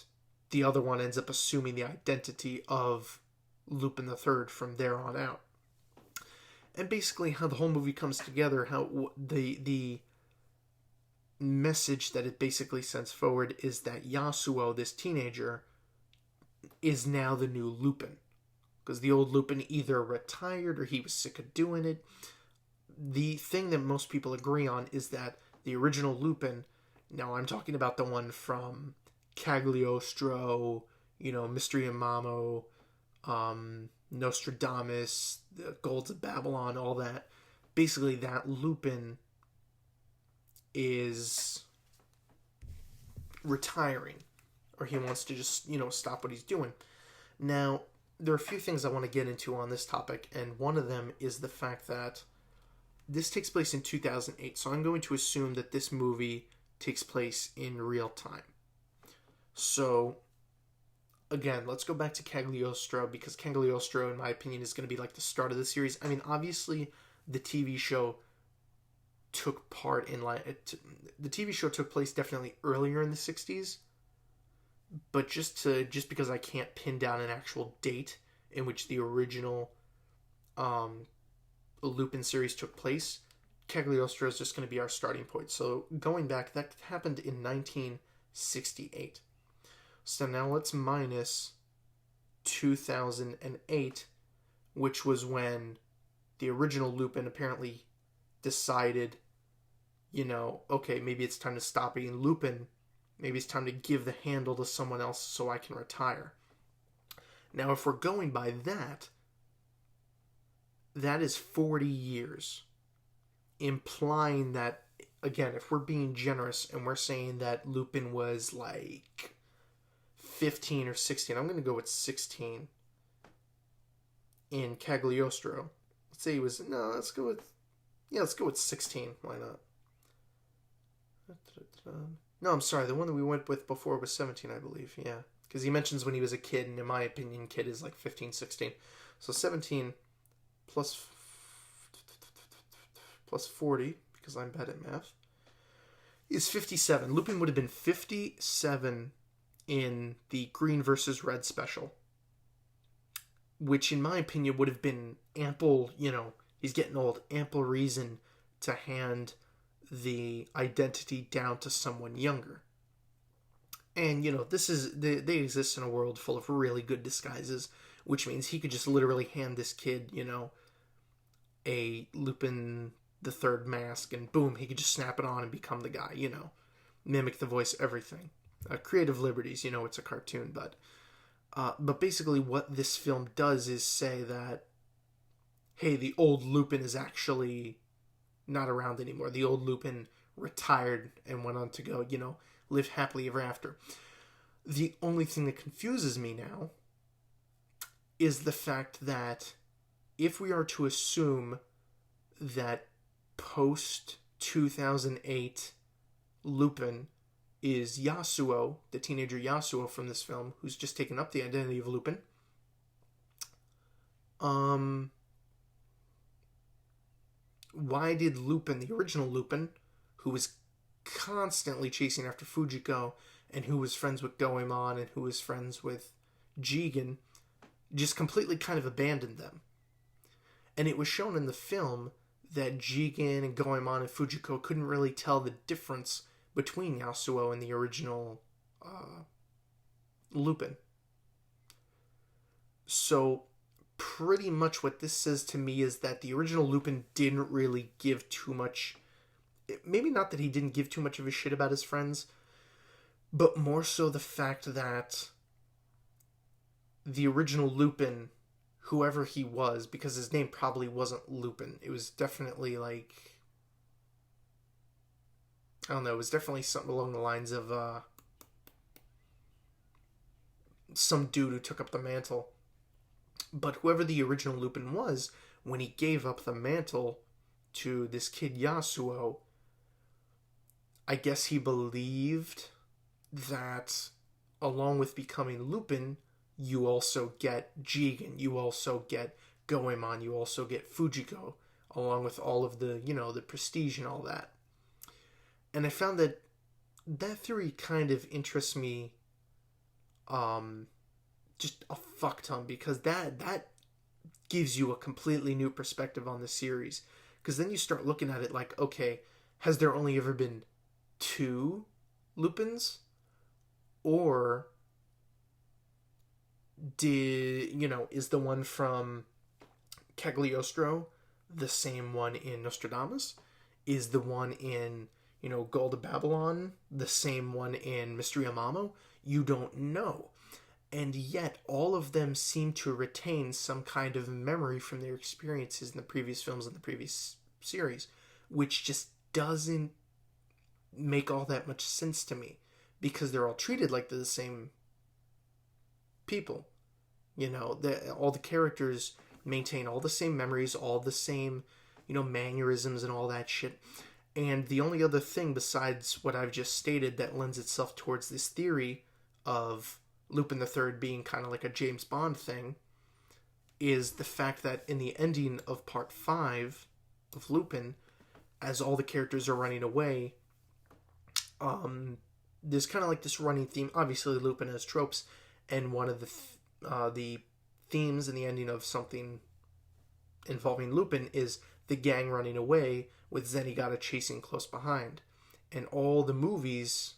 the other one ends up assuming the identity of Lupin III from there on out. And basically how the whole movie comes together, how the message that it basically sends forward is that Yasuo, this teenager, is now the new Lupin. Because the old Lupin either retired or he was sick of doing it. The thing that most people agree on is that the original Lupin, now I'm talking about the one from Cagliostro, Mystery of Mamo, Nostradamus, the Golds of Babylon, all that. Basically, that Lupin is retiring, or he wants to just, stop what he's doing. Now, there are a few things I want to get into on this topic, and one of them is the fact that this takes place in 2008, so I'm going to assume that this movie takes place in real time. So, again, let's go back to Cagliostro, because Cagliostro, in my opinion, is going to be like the start of the series. I mean, obviously, the TV show took part in, the TV show took place definitely earlier in the 60s, but just because I can't pin down an actual date in which the original Lupin series took place, Cagliostro is just going to be our starting point. So going back, that happened in 1968. So now let's minus 2008, which was when the original Lupin apparently decided, okay, maybe it's time to stop being Lupin. Maybe it's time to give the handle to someone else so I can retire. Now, if we're going by that, that is 40 years. Implying that, again, if we're being generous and we're saying that Lupin was like 15 or 16, I'm going to go with 16 in Cagliostro. Let's say he was, let's go with 16. Why not? No, I'm sorry. The one that we went with before was 17, I believe. Yeah. Because he mentions when he was a kid, and in my opinion, kid is like 15, 16. So 17 plus 40, because I'm bad at math, is 57. Lupin would have been 57 in the Green versus Red special. Which, in my opinion, would have been ample, he's getting old, ample reason to hand the identity down to someone younger. And, they exist in a world full of really good disguises, which means he could just literally hand this kid, a Lupin the Third mask, and boom, he could just snap it on and become the guy, mimic the voice, everything. Creative liberties, it's a cartoon, but basically what this film does is say that, hey, the old Lupin is actually not around anymore. The old Lupin retired and went on to go, live happily ever after. The only thing that confuses me now is the fact that if we are to assume that post-2008 Lupin is Yasuo, the teenager Yasuo from this film, who's just taken up the identity of Lupin, why did Lupin, the original Lupin, who was constantly chasing after Fujiko, and who was friends with Goemon, and who was friends with Jigen, just completely kind of abandoned them? And it was shown in the film that Jigen and Goemon and Fujiko couldn't really tell the difference between Yasuo and the original Lupin. So pretty much what this says to me is that the original Lupin didn't really give too much, maybe not that he didn't give too much of a shit about his friends, but more so the fact that the original Lupin, whoever he was, because his name probably wasn't Lupin, it was definitely like, I don't know, it was definitely something along the lines of some dude who took up the mantle. But whoever the original Lupin was, when he gave up the mantle to this kid Yasuo, I guess he believed that along with becoming Lupin, you also get Jigen, you also get Goemon, you also get Fujiko, along with all of the, the prestige and all that. And I found that theory kind of interests me just a fuck ton, because that gives you a completely new perspective on the series. Because then you start looking at it like, okay, has there only ever been 2 Lupins? Or is the one from Cagliostro the same one in Nostradamus? Is the one in, Gold of Babylon the same one in Mystery of Mamo? You don't know. And yet, all of them seem to retain some kind of memory from their experiences in the previous films and the previous series, which just doesn't make all that much sense to me, because they're all treated like they're the same people. All the characters maintain all the same memories, all the same, mannerisms and all that shit. And the only other thing besides what I've just stated that lends itself towards this theory of Lupin III being kind of like a James Bond thing is the fact that in the ending of part 5 of Lupin, as all the characters are running away, there's kind of like this running theme. Obviously, Lupin has tropes, and one of the themes in the ending of something involving Lupin is the gang running away with Zenigata chasing close behind. And all the movies,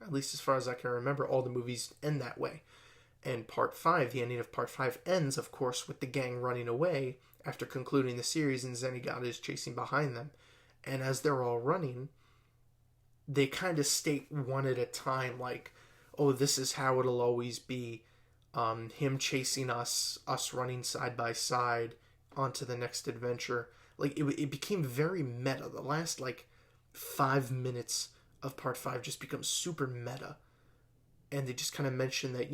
at least as far as I can remember, all the movies end that way. And part 5, the ending of part 5 ends, of course, with the gang running away after concluding the series, and Zenigata is chasing behind them. And as they're all running, they kind of state one at a time, like, oh, this is how it'll always be. Him chasing us running side by side onto the next adventure. Like, it became very meta. The last, 5 minutes of part 5 just becomes super meta. And they just kind of mention that,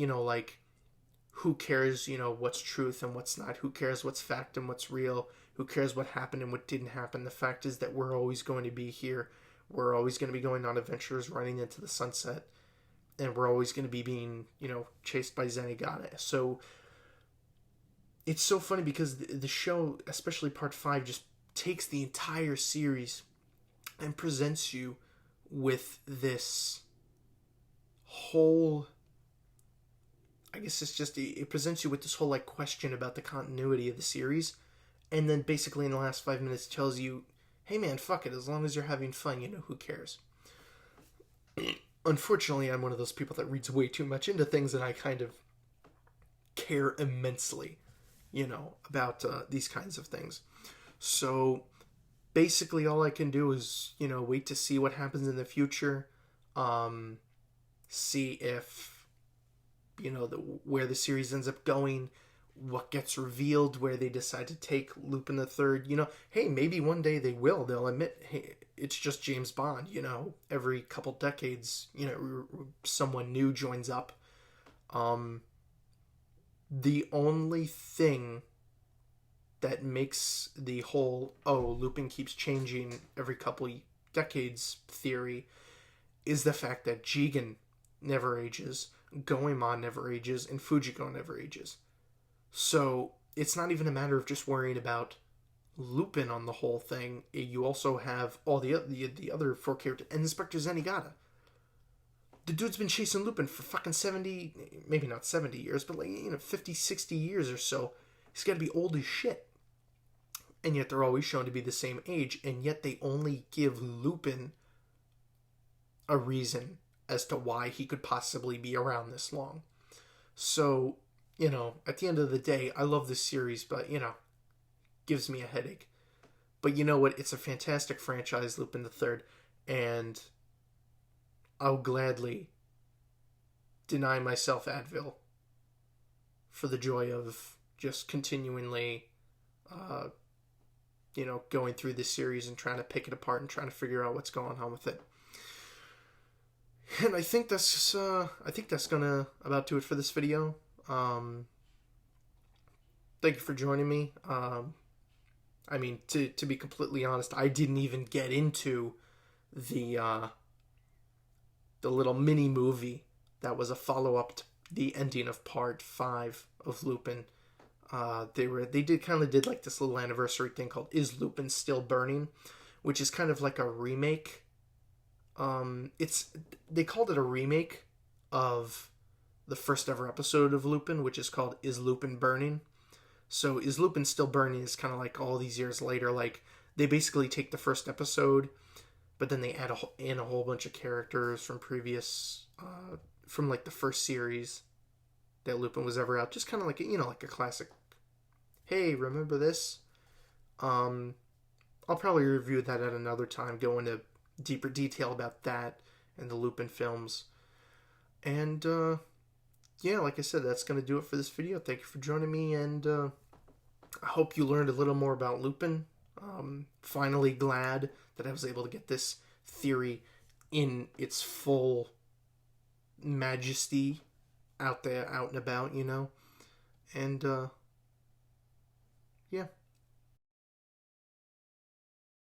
who cares, what's truth and what's not? Who cares what's fact and what's real? Who cares what happened and what didn't happen? The fact is that we're always going to be here. We're always going to be going on adventures, running into the sunset. And we're always going to be being, chased by Zenigata. So it's so funny because the show, especially part 5, just takes the entire series and presents you with this whole, I guess it's just, it presents you with this whole question about the continuity of the series, and then basically in the last 5 minutes tells you, hey man, fuck it, as long as you're having fun, who cares? Unfortunately, I'm one of those people that reads way too much into things, and I kind of care immensely, about these kinds of things. So basically all I can do is, wait to see what happens in the future, see if, where the series ends up going, what gets revealed, where they decide to take Lupin the Third. Hey, maybe one day they'll admit, hey, it's just James Bond. Every couple decades, someone new joins up. The only thing that makes the whole, Lupin keeps changing every couple decades theory is the fact that Jigen never ages, Goemon never ages, and Fujiko never ages. So it's not even a matter of just worrying about Lupin on the whole thing. You also have all the other 4 characters, and Inspector Zenigata. The dude's been chasing Lupin for fucking 70, maybe not 70 years, but 50, 60 years or so. He's got to be old as shit. And yet they're always shown to be the same age, and yet they only give Lupin a reason as to why he could possibly be around this long. So, at the end of the day, I love this series, but, gives me a headache. But you know what? It's a fantastic franchise, Lupin the Third, and I'll gladly deny myself Advil for the joy of just continually, going through this series and trying to pick it apart and trying to figure out what's going on with it. And I think that's gonna about do it for this video. Thank you for joining me. I mean, to be completely honest, I didn't even get into the little mini movie that was a follow up to the ending of part 5 of Lupin. They did like this little anniversary thing called "Is Lupin Still Burning," which is kind of like a remake. They called it a remake of the first ever episode of Lupin, which is called "Is Lupin Burning." So "Is Lupin Still Burning" is kind of like all these years later. Like they basically take the first episode, but then they add in a whole bunch of characters from previous, from like the first series that Lupin was ever out. Just kind of like like a classic. Hey, remember this? I'll probably review that at another time, go into deeper detail about that and the Lupin films. And yeah, like I said, that's gonna do it for this video. Thank you for joining me, and I hope you learned a little more about Lupin. Finally glad that I was able to get this theory in its full majesty out there, out and about, And yeah.